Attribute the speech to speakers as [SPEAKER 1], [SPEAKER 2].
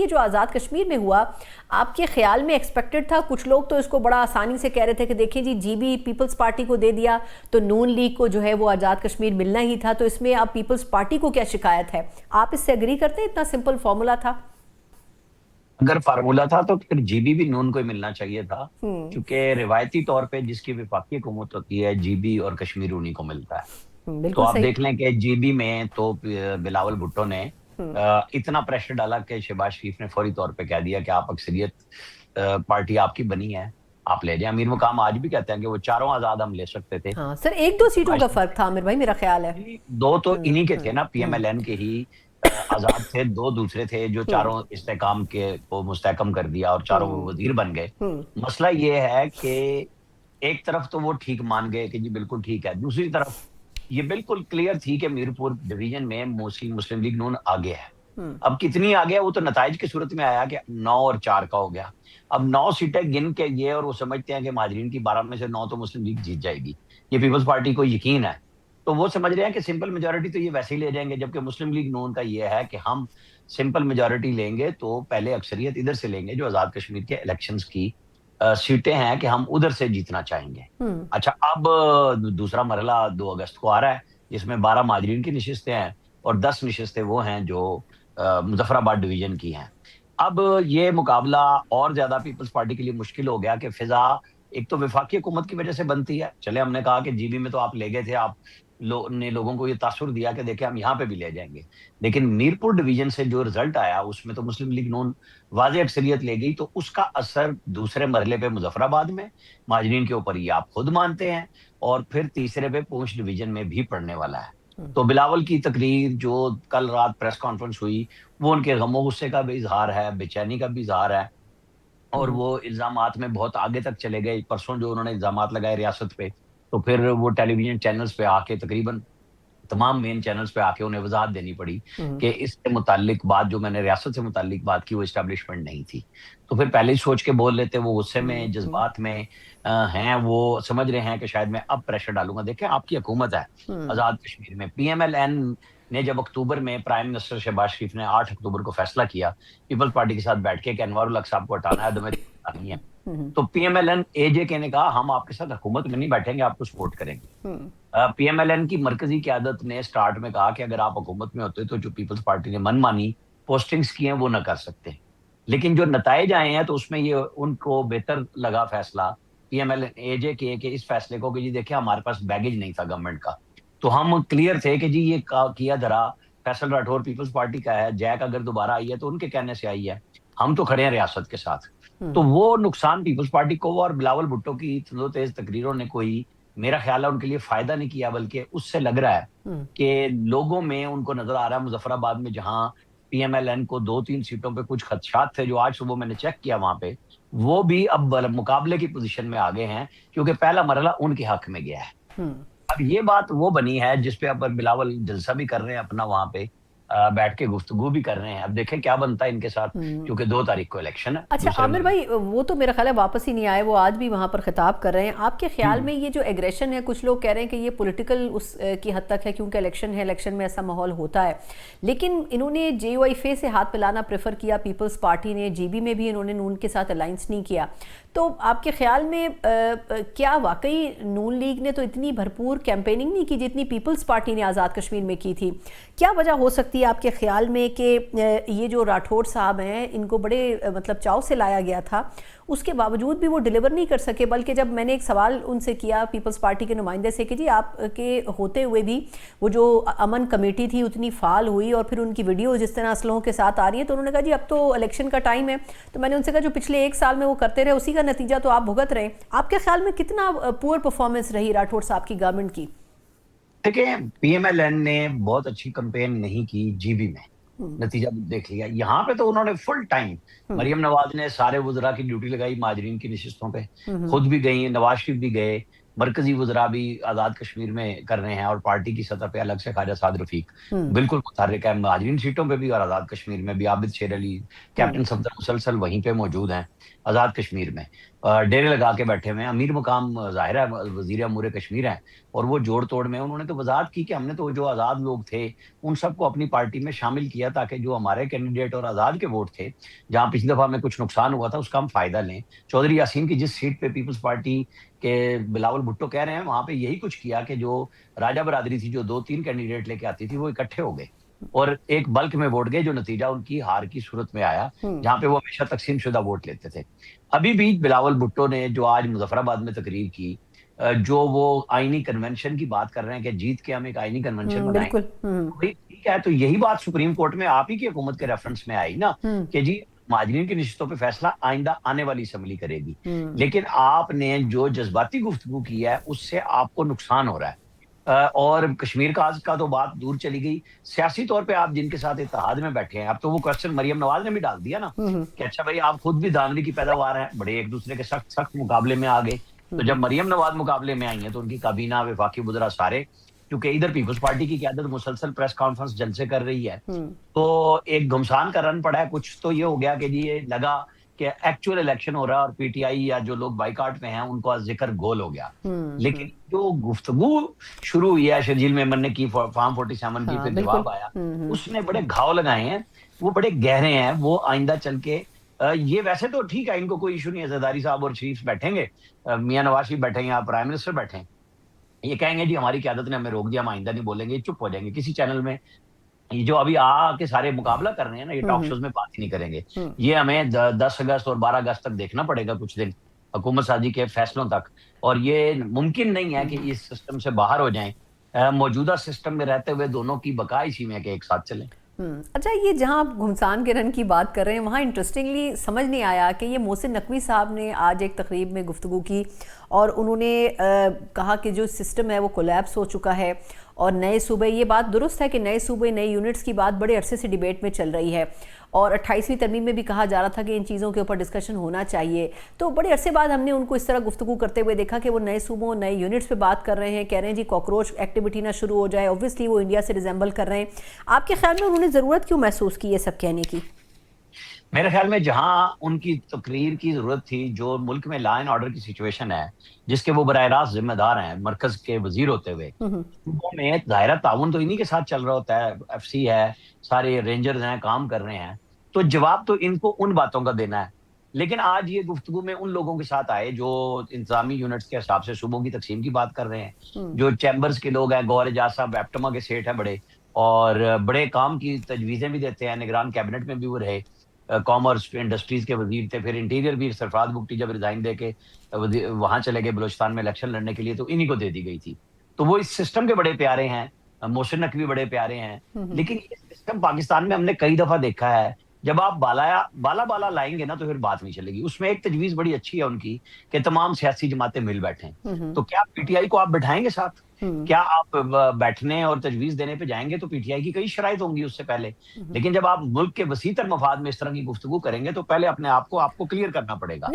[SPEAKER 1] ये जो आज़ाद कश्मीर में हुआ, आपके ख्याल में एक्सपेक्टेड था? कुछ लोग तो इसको बड़ा आसानी से कह रहे थे कि देखिए जी, जीबी पीपल्स पार्टी को दे दिया तो नून लीग को जो है वो आज़ाद कश्मीर मिलना ही था, तो इसमें अब पीपल्स पार्टी को क्या शिकायत है? आप इससे एग्री करते हैं? इतना सिंपल फॉर्मूला था?
[SPEAKER 2] अगर फार्मूला था तो फिर जीबी भी नून को ही मिलना चाहिए था,
[SPEAKER 1] हम्म।
[SPEAKER 2] क्योंकि रिवायती तौर पे जिसकी विफाकी हुकूमत होती है जीबी और कश्मीर उन्हीं को मिलता है। तो
[SPEAKER 1] बिल्कुल
[SPEAKER 2] आप
[SPEAKER 1] सही।
[SPEAKER 2] देख लें कि जीबी में तो बिलावल भुट्टो ने
[SPEAKER 1] हम्म।
[SPEAKER 2] इतना प्रेशर डाला कि शहबाज शरीफ ने फौरी तौर पे कह दिया कि आप अक्सरियत पार्टी आपकी बनी है, आप ले जाएं। अमीर मुकाम आज भी कहते हैं कि वो चारों आजाद हम ले सकते थे।
[SPEAKER 1] हाँ सर, एक दो सीटों
[SPEAKER 2] शहबाज
[SPEAKER 1] का
[SPEAKER 2] शरीफ
[SPEAKER 1] फर्क था आमिर भाई, मेरा ख्याल है।
[SPEAKER 2] ने दो तो
[SPEAKER 1] हम्म।
[SPEAKER 2] इन्हीं के थे
[SPEAKER 1] हम्म।
[SPEAKER 2] ना,
[SPEAKER 1] हम्म।
[SPEAKER 2] पीएमएलएन के ही आजाद थे, दो दूसरे थे जो
[SPEAKER 1] हम्म।
[SPEAKER 2] चारों इस्तेकाम के को मुस्तहकम कर दिया और चारों वो
[SPEAKER 1] हम्म।
[SPEAKER 2] वजीर बन गए।
[SPEAKER 1] हम्म।
[SPEAKER 2] मसला ये है कि एक तरफ तो वो ठीक मान गए कि जी बिल्कुल ठीक है, दूसरी तरफ ये बिल्कुल क्लियर थी कि मीरपुर डिवीजन में मुस्लिम मुस्लिम लीग नून आगे है।
[SPEAKER 1] हम्म।
[SPEAKER 2] अब कितनी आगे है वो तो नताइज की सूरत में आया कि 9 और 4 का हो गया। अब 9 सीटें गिन के ये, और वो समझते हैं कि महाजरीन की 12 में से 9 तो मुस्लिम लीग जीत जाएगी, ये पीपल्स पार्टी को यकीन है। तो वो समझ रहे हैं कि सिंपल मेजोरिटी तो ये वैसे ही ले जाएंगे, जबकि मुस्लिम लीग नून का ये है कि हम सिंपल मेजोरिटी लेंगे तो पहले अक्सरियत इधर से लेंगे, जो आजाद कश्मीर के इलेक्शंस की सीटें हैं कि हम उधर से जीतना चाहेंगे।
[SPEAKER 1] हम्म।
[SPEAKER 2] अच्छा, अब दूसरा मरहला 2 अगस्त को आ रहा है, जिसमें 12 माजरीन की नशिस्तें हैं और 10 नशिस्तें वो हैं जो मुजफ्फराबाद डिवीजन की हैं। अब ये मुकाबला और ज्यादा पीपल्स पार्टी के लिए मुश्किल हो गया कि फिजा एक तो विफाकी हुकूमत की वजह से बनती है। चले, हमने कहा कि जीबी में तो आप ले गए थे, आप ने लोगों को ये तासुर दिया कि देखिए हम यहाँ पे भी ले जाएंगे, लेकिन मीरपुर डिवीजन से जो रिजल्ट आया उसमें तो मुस्लिम लीग नून वाज़े अक्सरियत ले गई, तो उसका असर दूसरे मरहले पे मुजफ्फराबाद में माजरीन के ऊपर, ये आप खुद मानते हैं, और फिर तीसरे पे पूंछ डिवीजन में भी पड़ने वाला है।
[SPEAKER 1] हम्म।
[SPEAKER 2] तो बिलावल की तकरीर जो कल रात प्रेस कॉन्फ्रेंस हुई, वो उनके गमो गुस्से का भी इजहार है, बेचैनी का भी इजहार है, और
[SPEAKER 1] हम्म।
[SPEAKER 2] वो इल्जामात में बहुत आगे तक चले गए। परसों जो उन्होंने इल्जामात लगाए रियासत पे, तो फिर वो टेलीविजन चैनल्स पे आके, तकरीबन तमाम मेन चैनल्स पे आके उन्हें वजाहत देनी पड़ी
[SPEAKER 1] हम्म।
[SPEAKER 2] कि इससे मुतालिक बात जो मैंने रियासत से मुतालिक बात की वो इस्टेब्लिशमेंट नहीं थी। तो फिर पहले ही सोच के बोल लेते, वो गुस्से
[SPEAKER 1] हम्म।
[SPEAKER 2] में जज्बात में हैं, वो समझ रहे हैं कि शायद मैं अब प्रेशर डालूंगा। देखें, आपकी हुकूमत है
[SPEAKER 1] हम्म।
[SPEAKER 2] आजाद कश्मीर में, पीएमएलएन ने जब अक्टूबर में प्राइम मिनिस्टर शहबाज शरीफ ने 8 अक्टूबर को फैसला किया पीपल्स पार्टी के साथ बैठ के कि अनवारुल हक साहब को हटाना है, हमें हटानी है,
[SPEAKER 1] हम्म।
[SPEAKER 2] तो पीएमएलएन एजे ने कहा हम आपके साथ हुकूमत में नहीं बैठेंगे, आपको सपोर्ट करेंगे।
[SPEAKER 1] हम्म।
[SPEAKER 2] पीएमएलएन की मरकजी क्यादत ने स्टार्ट में कहा कि अगर आप हुकूमत में होते तो जो पीपल्स पार्टी ने मनमानी पोस्टिंग्स की हैं वो ना कर सकते, लेकिन जो नताइज आए हैं तो उसमें ये उनको बेहतर लगा फैसला पीएमएलएन एजे के इस फैसले को कि जी देखिए हमारे पास बैगेज नहीं था गवर्नमेंट का, तो हम क्लियर थे कि जी ये किया धरा फैसल राठौर पीपल्स पार्टी का है, जैक अगर दोबारा आई है तो उनके कहने से आई है, हम तो खड़े हैं रियासत के साथ। तो
[SPEAKER 1] हम्म।
[SPEAKER 2] वो नुकसान पीपल्स पार्टी को हुआ, और बिलावल भुट्टो की तेज तकरीरों ने कोई, मेरा ख्याल है, उनके लिए फायदा नहीं किया, बल्कि उससे लग रहा है
[SPEAKER 1] हम्म।
[SPEAKER 2] कि लोगों में उनको नजर आ रहा है मुजफ्फराबाद में, जहां पीएमएलएन को 2-3 सीटों पे कुछ खदशात थे जो आज सुबह मैंने चेक किया वहां पे, वो भी अब मुकाबले की पोजीशन में आ गए हैं, क्योंकि पहला मरहला उनके हक में गया है।
[SPEAKER 1] हम्म।
[SPEAKER 2] अब ये बात वो बनी है जिसपे अब बिलावल जलसा भी कर रहे हैं अपना, वहां पे बैठ के गुफ्तगू भी कर रहे हैं। अब देखें क्या बनता है इनके साथ,
[SPEAKER 1] हम्म।
[SPEAKER 2] क्योंकि 2 तारीख को इलेक्शन है
[SPEAKER 1] अच्छा
[SPEAKER 2] दूसरे
[SPEAKER 1] आमिर
[SPEAKER 2] मरहले।
[SPEAKER 1] भाई, वो तो मेरा ख्याल है वापस ही नहीं आए, वो आज भी वहाँ पर खिताब कर रहे हैं। आपके ख्याल में ये जो एग्रेशन है, कुछ लोग कह रहे हैं कि ये पॉलिटिकल उस की हद तक है, क्योंकि इलेक्शन है, इलेक्शन में ऐसा माहौल होता है, लेकिन इन्होंने जेयूआईफे से हाथ मिलाना प्रेफर किया, पीपल्स पार्टी ने जीबी में भी इन्होंने नून के साथ अलायंस नहीं किया। तो आपके ख्याल में क्या वाकई नून लीग ने तो इतनी भरपूर कैंपेनिंग नहीं की जितनी पीपल्स पार्टी ने आज़ाद कश्मीर में की थी? क्या वजह हो सकती है आपके ख्याल में कि ये जो राठौड़ साहब हैं, इनको बड़े मतलब चाव से लाया गया था, उसके बावजूद भी वो डिलीवर नहीं कर सके? बल्कि जब मैंने एक सवाल उनसे किया पीपल्स पार्टी के नुमाइंदे से कि जी आपके होते हुए भी वो जो अमन कमेटी थी उतनी फाल हुई, और फिर उनकी वीडियो जिस तरह असलों के साथ आ रही है, तो उन्होंने कहा जी अब तो इलेक्शन का टाइम है। तो मैंने उनसे कहा जो पिछले 1 साल में वो करते रहे उसी का नतीजा तो आप भुगत रहे हैं। आपके ख्याल में कितना पुअर परफॉर्मेंस रही राठौड़ साहब की गवर्नमेंट की?
[SPEAKER 2] देखिए, पीएमएलएन ने बहुत अच्छी कंपेन नहीं की जीबी में,
[SPEAKER 1] हम्म।
[SPEAKER 2] नतीजा देख लिया। यहाँ पे तो उन्होंने फुल टाइम,
[SPEAKER 1] हम्म।
[SPEAKER 2] मरियम नवाज ने सारे वुजरा की ड्यूटी लगाई माजरीन की नशिस्तों पे,
[SPEAKER 1] हम्म।
[SPEAKER 2] खुद भी गई, नवाज शरीफ भी गए, मरकजी वज़रा भी आज़ाद कश्मीर में कर रहे हैं और पार्टी की सतह पे अलग से ख्वाजा साद रफ़ीक
[SPEAKER 1] हम्म।
[SPEAKER 2] बिल्कुल मुतहर्रिक है, महाजरीन सीटों पे भी और आज़ाद कश्मीर में भी आबिद शेर अली,
[SPEAKER 1] हम्म।
[SPEAKER 2] कैप्टन सफदर मुसलसल वहीं पे मौजूद हैं, आज़ाद कश्मीर में। डेरे लगा के बैठे हुए हैं, अमीर मुकाम ज़ाहिर है वज़ीर अमूर कश्मीर हैं और वो जोड़-तोड़ में उन्होंने तो वज़ाहत की कि हमने तो जो आज़ाद लोग थे, उन सबको अपनी पार्टी में शामिल किया ताकि जो हमारे कैंडिडेट और आज़ाद के वोट थे, जहाँ पिछली दफ़ा हमें कुछ नुकसान हुआ था, उसका हम फ़ायदा लें। चौधरी यासीन की जिस सीट पे पीपल्स पार्टी के बिलावल भुट्टो कह रहे हैं, वहाँ पे यही कुछ किया कि जो राजा बरादरी थी, जो 2-3 कैंडिडेट लेके आती थी, वो इकट्ठे हो गए और एक बल्क में वोट गए, जो नतीजा उनकी हार की सूरत में आया,
[SPEAKER 1] हम्म।
[SPEAKER 2] जहाँ पे वो हमेशा तक़सीम-शुदा वोट लेते थे। अभी भी बिलावल भुट्टो ने जो आज मुज़फ़्फ़राबाद में तकरीर की जो वो आईनी कन्वेंशन की बात कर रहे हैं कि जीत के हम एक आईनी कन्वेंशन बनाएँगे।
[SPEAKER 1] बिल्कुल। हम्म।
[SPEAKER 2] भाई ठीक है, तो यही बात सुप्रीम कोर्ट में आप ही की हुकूमत के रेफरेंस में आई ना
[SPEAKER 1] हम्म।
[SPEAKER 2] कि जी महाजरीन की निश्चितों पे फैसला आइंदा आने वाली असेंबली करेगी।
[SPEAKER 1] हम्म।
[SPEAKER 2] लेकिन आपने जो जज़्बाती गुफ्तगू की है, उससे आपको नुकसान हो रहा है। और कश्मीर का तो बात दूर चली गई, सियासी तौर पे आप जिनके साथ इत्तेहाद में बैठे हैं, अब तो वो क्वेश्चन मरियम नवाज़ ने भी डाल दिया ना
[SPEAKER 1] हम्म।
[SPEAKER 2] कि अच्छा भाई आप खुद भी धांधली की पैदावार हैं, बड़े एक-दूसरे के सख्त-सख्त मुकाबले में आ गए। तो जब
[SPEAKER 1] हम्म।
[SPEAKER 2] मरियम नवाज़ मुकाबले में आई हैं, तो उनकी काबीना, वफाकी वज़रा सारे क्योंकि इधर पीपल्स पार्टी की क़यादत मुसलसल प्रेस कॉन्फ्रेंस जलसे कर रही है।
[SPEAKER 1] हम्म।
[SPEAKER 2] तो एक घमसान का रन पड़ा है, कुछ तो ये हो गया कि जी ये लगा कि एक्चुअल इलेक्शन हो रहा है और पीटीआई या जो लोग बायकॉट में हैं, उनका ज़िक्र गोल हो गया।
[SPEAKER 1] हम्म।
[SPEAKER 2] लेकिन जो गुफ्तगू शुरू हुई है, शर्जील मेमन ने की, फार्म 47 की,
[SPEAKER 1] हाँ,
[SPEAKER 2] फिर
[SPEAKER 1] बिल्कुल।
[SPEAKER 2] जवाब आया,
[SPEAKER 1] हम्म।
[SPEAKER 2] उसने बड़े घाव लगाए हैं, वो बड़े गहरे हैं, वो आइंदा चल के ये वैसे तो ठीक है, इनको कोई इश्यू नहीं है, ज़रदारी साहब और शरीफ बैठेंगे, मियाँ नवाज़ शरीफ बैठेंगे या प्राइम मिनिस्टर बैठें, ये कहेंगे जी हमारी क़यादत ने हमें रोक दिया, हम आइंदा नहीं बोलेंगे, चुप हो जाएँगे। किसी चैनल में ये जो अभी के सारे मुकाबला कर रहे हैं ना, ये टॉक
[SPEAKER 1] हम्म।
[SPEAKER 2] शोज़ में बात ही नहीं करेंगे।
[SPEAKER 1] हम्म।
[SPEAKER 2] ये हमें 10 अगस्त और 12 अगस्त तक देखना पड़ेगा कुछ दिन, हुकूमत साज़ी के फैसलों तक और ये मुमकिन नहीं है कि
[SPEAKER 1] हम्म।
[SPEAKER 2] इस सिस्टम से बाहर हो जाएँ। मौजूदा सिस्टम में रहते हुए दोनों की बक़ा इसी में है कि एक साथ चलें।
[SPEAKER 1] अच्छा, ये जहाँ आप घुमसान के रन की बात कर रहे हैं, वहाँ इंटरेस्टिंगली समझ नहीं आया कि ये मोहसिन नकवी साहब ने आज एक तकरीब में गुफ्तगू की और उन्होंने कहा कि जो सिस्टम है वो कोलैप्स हो चुका है और नए सूबे, ये बात दुरुस्त है कि नए सूबे नए यूनिट्स की बात बड़े अरसे से डिबेट में चल रही है और 28वीं तरमीम में भी कहा जा रहा था कि इन चीज़ों के ऊपर डिस्कशन होना चाहिए। तो बड़े अरसे बाद हमने उनको इस तरह गुफ्तगू करते हुए देखा कि वो नए सूबों नए यूनिट्स पे बात कर रहे हैं, कह रहे हैं जी कॉकरोच एक्टिविटी ना शुरू हो जाए। ऑब्वियसली वो इंडिया से रिजेंबल कर रहे हैं। आपके ख्याल में उन्होंने ज़रूरत क्यों महसूस की ये सब कहने की?
[SPEAKER 2] मेरे ख्याल में जहाँ उनकी तकरीर की ज़रूरत थी, जो मुल्क में लॉ एंड ऑर्डर की सिचुएशन है, जिसके वो बराह रास्त ज़िम्मेदार हैं, मरकज़ के वज़ीर होते हुए,
[SPEAKER 1] हम्म।
[SPEAKER 2] सूबों में ज़ाहिर ताउन तो इन्हीं के साथ चल रहा होता है, एफसी है, सारे रेंजर्स हैं, काम कर रहे हैं, तो जवाब तो इनको उन बातों का देना है। लेकिन आज ये गुफ्तगू में उन लोगों के साथ आए, जो इंतज़ामी यूनिट्स के हिसाब से सूबों की तक़सीम की बात कर रहे हैं,
[SPEAKER 1] हम्म।
[SPEAKER 2] जो चैम्बर्स के लोग हैं, गौहर एजाज साहब एप्टमा के सेठ हैं बड़े और बड़े काम की तजवीज़ें भी देते हैं, निगरान कैबिनेट में भी वो रहे। कॉमर्स इंडस्ट्रीज के वजीर थे, फिर इंटीरियर भी सरफराज बुगटी जब रिजाइन दे के वहां चले गए बलूचिस्तान में इलेक्शन लड़ने के लिए, तो इन्हीं को दे दी गई थी। तो वो इस सिस्टम के बड़े प्यारे हैं, मोहसिन नकवी बड़े प्यारे हैं।
[SPEAKER 1] हम्म।
[SPEAKER 2] लेकिन ये सिस्टम पाकिस्तान में हमने कई दफा देखा है, जब आप बाला बाला लाएंगे ना तो फिर बात नहीं चलेगी। उसमें एक तजवीज बड़ी अच्छी है उनकी कि तमाम सियासी जमातें मिल बैठें।
[SPEAKER 1] हम्म।
[SPEAKER 2] तो क्या पीटीआई को आप बैठाएंगे साथ?
[SPEAKER 1] हम्म।
[SPEAKER 2] क्या आप बैठने और तजवीज देने पे जाएंगे तो पीटीआई की कई शराइत होंगी उससे पहले।
[SPEAKER 1] हम्म।
[SPEAKER 2] लेकिन जब आप मुल्क के वसीतर मफाद में इस तरह की गुफ्तगू करेंगे तो पहले अपने आप को आपको क्लियर करना पड़ेगा।